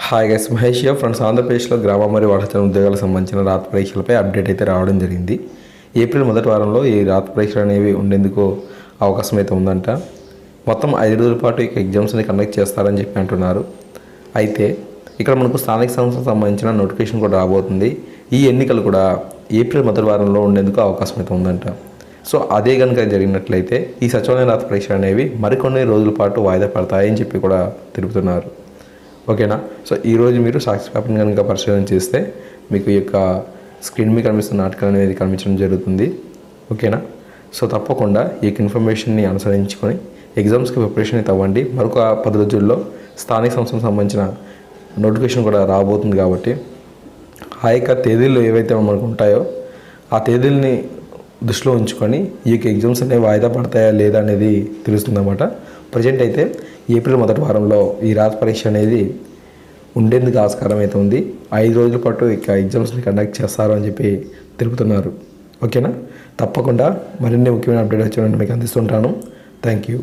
Hi guys, Mahesh friends. ఆంధ్రప్రదేశ్లో గ్రామ మరియు వాటాచరణ ఉద్యోగాలకు సంబంధించిన రాత పరీక్షలపై అప్డేట్ అయితే రావడం జరిగింది. ఏప్రిల్ మొదటి వారంలో ఈ రాత పరీక్షలు అనేవి ఉండేందుకు అవకాశం అయితే ఉందంట. మొత్తం 5 రోజుల పాటు ఈ ఎగ్జామ్స్ని కండక్ట్ చేస్తారని చెప్పి అంటున్నారు. అయితే ఇక్కడ మనకు స్థానిక సంస్థలకు సంబంధించిన నోటిఫికేషన్ కూడా రాబోతుంది. ఈ ఎన్నికలు కూడా ఏప్రిల్ మొదటి వారంలో ఉండేందుకు అవకాశం అయితే ఉందంట. సో అదే కనుక జరిగినట్లయితే ఈ సచివాలయ రాత పరీక్షలు అనేవి మరికొన్ని రోజుల పాటు వాయిదా పడతాయని చెప్పి కూడా తెలుపుతున్నారు. ఓకేనా. సో ఈరోజు మీరు సాక్షి పేపర్ని కనుక పరిశీలన చేస్తే మీకు ఈ యొక్క స్క్రీన్ మీద కనిపిస్తున్న ఆర్టికల్ అనేది కనిపించడం జరుగుతుంది. ఓకేనా. సో తప్పకుండా ఈ ఇన్ఫర్మేషన్ని అనుసరించుకొని ఎగ్జామ్స్కి ప్రిపరేషన్ అయితే అవ్వండి. మరొక 10 రోజుల్లో స్థానిక సంస్థలకు సంబంధించిన నోటిఫికేషన్ కూడా రాబోతుంది కాబట్టి ఆ యొక్క తేదీలు ఏవైతే మనకు ఉంటాయో ఆ తేదీలని దృష్టిలో ఉంచుకొని ఈ యొక్క ఎగ్జామ్స్ అనేవి వాయిదా పడతాయా లేదా అనేది తెలుస్తుందన్నమాట. ప్రజెంట్ అయితే ఏప్రిల్ మొదటి వారంలో ఈ రాత పరీక్ష అనేది ఉండేందుకు ఆస్కారం అయితే ఉంది. 5 రోజుల పాటు ఇక ఎగ్జామ్స్ని కండక్ట్ చేస్తారు అని చెప్పి తెలుపుతున్నారు. ఓకేనా. తప్పకుండా మరిన్ని ముఖ్యమైన అప్డేట్ వచ్చి మీకు అందిస్తుంటాను. Thank you.